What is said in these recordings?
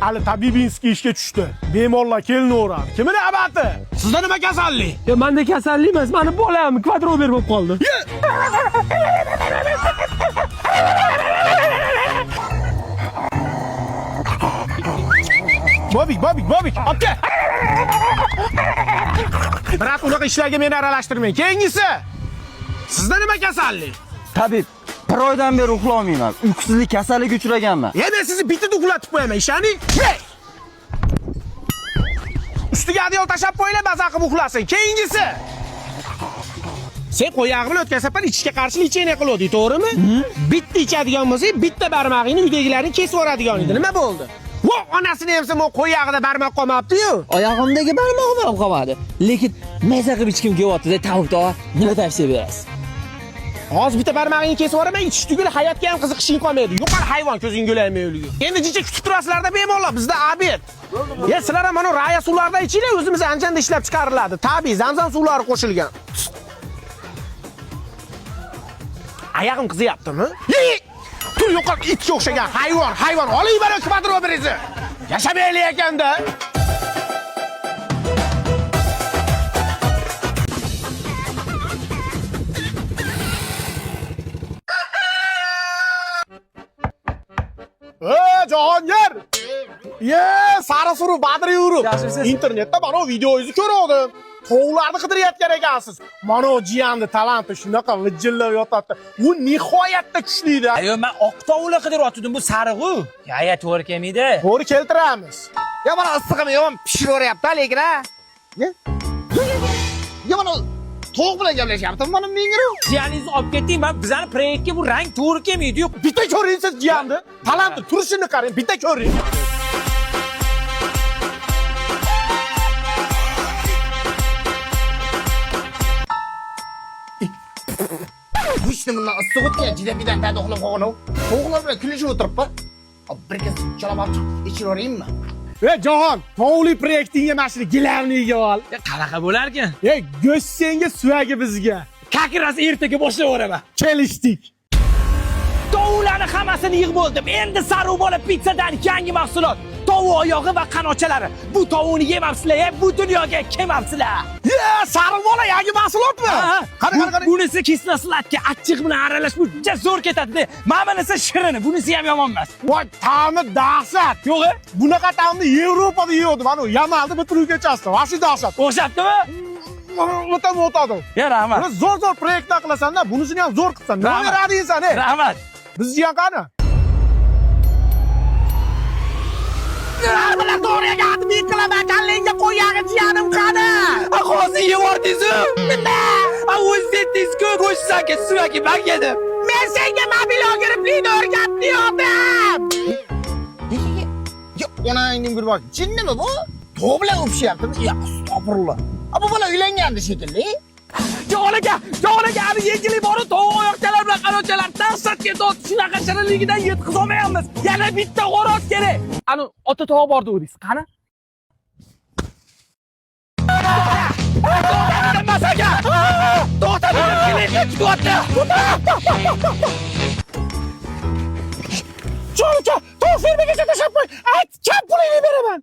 Ali Tabibinskiy ishga tushdi. Bemorlar kelinaveradi. Kimning abati? Sizda nima kasallik? Ya menda kasallik emas, meni bolam kvadrober bo'lib qoldi. Bobik, aka. Biroq unaqa ishlarga meni aralashtirmang. Keyingisi. Sizda nima kasallik? Tabib, bir oydan beri uxlamayman. Uyqusizlik kasalligiga uchraganman. Men sizni bitta uxlatib qo'yaman, ishani. Ustiga adyol tashab qo'yinglar, maza qilib uxlasin. Keyingisi. Sen qo'yog'i bilan o'tkazsapan ichishga qarshi lecheniya qiladi, to'g'rimi? Bitta ichadigan bo'lsa, bitta barmog'ingni uydagilarni kesib yuboradigan edi. Nima bo'ldi? Vo, onasini hamsa men qo'yog'ida barmoq qolmabdi-yu. Oyog'imdagi barmog'im ham qolmadi. Lekin maza qilib ichkim kelyapti-da, tavukda. Nima tavsiya berasiz? Hozir bitta barmog'ingni kesib yuboraman, ichish tugul hayotga ham qiziqishing qolmaydi. Yo'qol hayvon ko'zing yo'laymi o'ligi. Endi jicha kutib turasizlarda bemalol, bizda obed. Sizlar ham mana raya suvlarida ichinglar, o'zimiz Anjanda ishlab chiqariladi. Tabiiy zamzam suvlari qo'shilgan. Oyog'im qiziyaptimi? Tur yo'qol itga o'xshagan hayvon. Oling bari kvadrobrizni. Yashamaylik ekanda. Jahongir! Sari suruv Badri yurib. Internetda mana videoingizni ko'rdim. Tovuqlarni qidirayotgan ekansiz. Mana jiyanni talanti shunaqa lijillab yotadi. U nihoyatda kuchli-da. Ayo, men oq tovuqlar qidiryotgandim, bu sariq-ku. Ya, to'g'ri kelmaydi. To'g'ri keltiramiz. Ya mana issig'ini yomon pishiraveryapti lekin ha. Ya mana tovuq bilan gaplashyapti, mana menga. Jiyaningizni olib ketding, men bizani proyektga bu rang to'g'ri kelmaydi-yu. Bitta ko'ring siz jiyanni. Talanti turishini qarang, bitta ko'ring. Ishni bundan issiq o'tgan jidabidan bad uxlab qolgan u. Tovuqlar bilan kulishib o'tiribdi. Bir kez chalab ichiraveraymi? Jahon, tovuqli proyektingga mana shu gilamniga ol. Qanaqa bo'lar ekan? Go'sht senga, suyagi bizga. Kakirasi ertaga boshlayveraman. Kelishdik. Tovuqlarni hammasini yig'ib oldim. Endi sariq bola pizzadan yangi mahsulot. Tovuq oyog'i va qanotchalari. Bu tovuqni yemamsizlar, bu dunyoga kelmamsizlar. Sariq bola yangi mahsulotmi? Qara. Bunisi kisna sladka achchiq bilan aralash bu juda zo'r ketadi. Ma'manasi shirini, bunisi ham yomon emas. Voy, ta'mi dahshat. Yo'g'i? Bunaqa ta'mni Yevropada yeydi. Mana Yamalda bitirib kechasdi. Vashi dahshat. O'xshabdimi? O'tadi. Ya, rahmat. Zo'r proyektlar qilasan-da, bunisini ham zo'r qilsan. Nima beradingsan, ey? Rahmat. Biz jiyan qani? Bilan to'g'riga admin qilaman, kallangga qo'yag'i jiyanim qani? Hozir yevordingiz-ku. Nima? O'zingiz-ku go'shtsanki suvaki bak yedim. Men senga mobil o'giriblikni o'rgatdim. Ya onangning bir bak, jinnimi bu? Tovuq bilan o'pishyaptimi? Ya, astag'firullah. Bu bola uylangandi shekilli. Joniga, ani yengili bori tovuq oyoqchalar bilan qanotchalar dahshatga dod shunaqa shirinligidan yetkazolmayapmiz. Yana bitta xo'roz kerak. Ani ota tovuq bordi o'dingiz. Qani? Masaga! To'xtadi, kelayotgan chiqyapti. Cho'cha, tovuq fermagacha tashab qo'y. Aytgan pulingni beraman.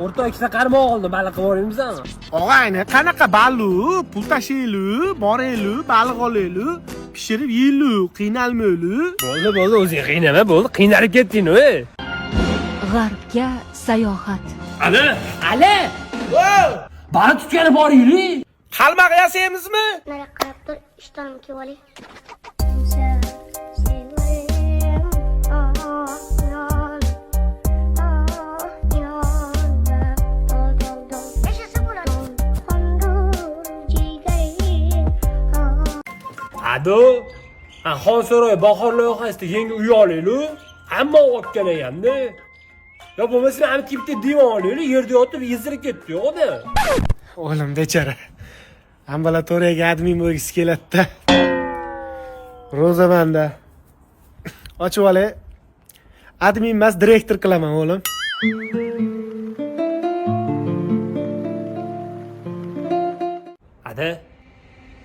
O'rta ikkita qarmoq oldim, baliq qilib yuboringizmi? Og'ayni, qanaqa baliq, pul tashiylik, boraylik, baliq olaylik, pishirib yeylik, qiynalmaylik. Bo'ldi, o'zing qiynama, bo'ldi. Qiynalib ketding-ku. G'arbga sayohat. Ali! Baliq tutgani boringlar. Qalmoq yasaymizmi? Mana qarab tur, ishtonimni kiyib olay. Ado, Xonsaroy bahor loyihasida yangi uy olaylik. Hamma olib kelganda. Ya bo'lmasa ham bitta divan olaylik, yerda yotib ezilib ketdi, yo'qda. O'g'lim bechara. Ambulatoriyaga admin bo'lgisi keladi-da. Roza banda. Ochib olay. Admin emas, direktor qilaman, o'g'lim. Ada,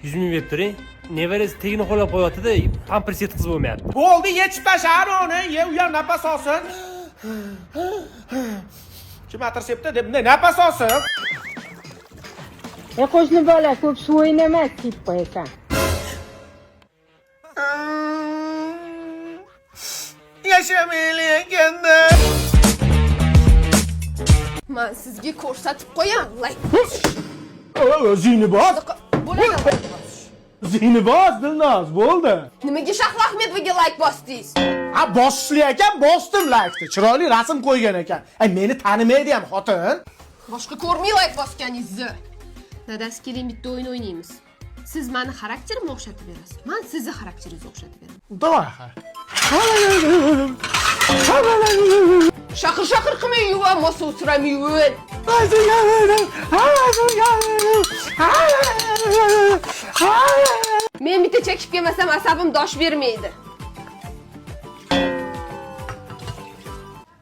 100 ming berib turing. nevarasi tegini qo'llab qo'yapti-da, pampers yetkazib bo'lmayapti. Bo'ldi, yechib tashlar uni. Ye, u ham nafas olsin. Kim atir-septi deb nafas olsin. Qo'shni bola ko'p suv o'ynamas deb qo'yasan. Yashamayli ekanda. Men sizga ko'rsatib qo'yam. O'zingni bos. Bo'ladi. O'zingni bos, Dilnoz, bo'ldi. Nimaga Shahlo Ahmedovaga like bosdingiz? Ha, bosishli ekan, bosdim like'ni. Chiroyli rasm qo'ygan ekan. Ay, meni tanimaydi ham xotin. Boshqa ko'rmay like bosganingizni. Dadasi keling bitta o'yin o'ynaymiz. Siz meni xarakterimni o'xshatib berasiz. Men sizni xarakteringizga o'xshatib beraman. Davay. Shaqir qilmay yuva, mosa o'tiram yuvin. Men bitta chekib kelmasam asabim dosh bermaydi.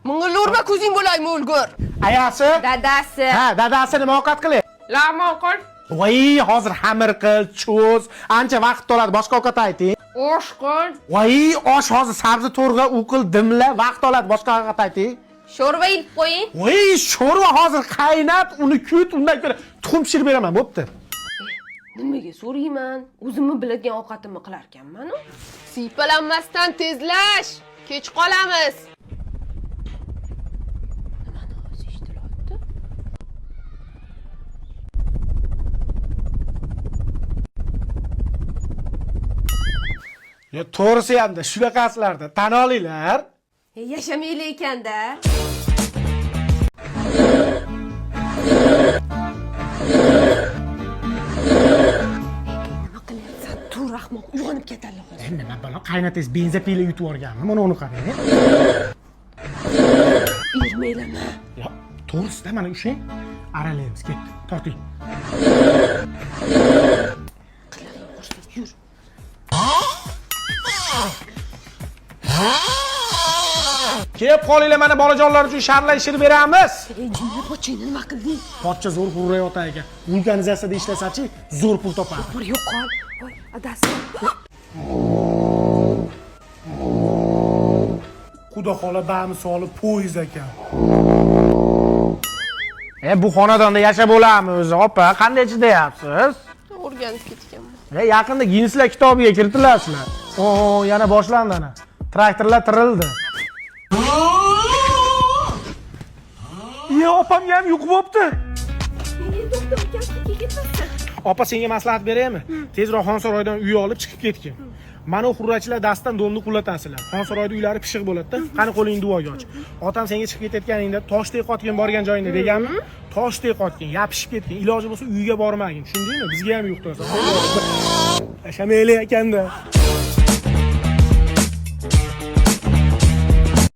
Ming'ilurma ko'zing bo'laymi o'lgur. Ayasi? Dadasi. Ha, dadasi nima ovqat qilay? Lama qil. Voy, hozir xamir qil, cho'z, ancha vaqt oladi, boshqa ovqat ayting. Osh qil. Voy, osh hozir sabzi to'rg'a uqil, dimla, vaqt oladi, boshqa ovqat ayting. Sho'rva ilib qo'ying. Voy, sho'rva hozir qaynab, uni kut, undan ko'ra tuxum pishirib beraman, bo'pti. Nimaga so'rayman? O'zimni biladigan ovqatimni qilar ekanman-ku. Siypalanmasdan tezlash. Kech qolamiz. Nimani o'zi eshitilyapti? Yo, to'g'risi hamda shunaqasilarda tan olinglar. Yashamayli ekanda. Nima qilyapsan? Tur rahmoq, uyg'onib ketadi hozir. Nima balo, qaynatangiz benzapila yutib yuborganmi? Mana uni qarang. Irmaylama. Yo, to'g'risida mana ushlang. Aralaymiz, ketdi. Torting. Yur. Kelib qolinglar, mana bolajonlar uchun sharla ishirib beramiz. Jinni pochini nima qilding? Pochcha zo'r hurrayotar ekan. Vulkanizatsiyada ishlasachi, zo'r pul topadi. Bir yo'qol. Voy, adasi. Xudo xola bamisoli poyez ekan. Bu xonadonda yashab bo'lammi o'zi, opa? Qanday chidayapsiz? O'rganib ketganman. Yaqinda Ginslar kitobiga kiritilasizlar. Yana boshlandi ana. Traktorlar tirildi. Opam ham yo'q bo'pti. Opa, senga maslahat beraymi? Tezroq Xonsaroydan uy olib chiqib ketgin. Mana xurrachilar dastidan do'mni qullatasizlar. Xonsaroyda uylari pishiq bo'ladi-da. Qani qo'lingni duoga och. Otam senga chiqib ketayotganingda Toshdek qotgan borgan joyingda deganmi? Toshdek qotgan, yapishib ketgan. Iloji bo'lsa uyga bormagin. Tushundingmi? Bizga ham yo'q to'sa. Yashamayli ekanda.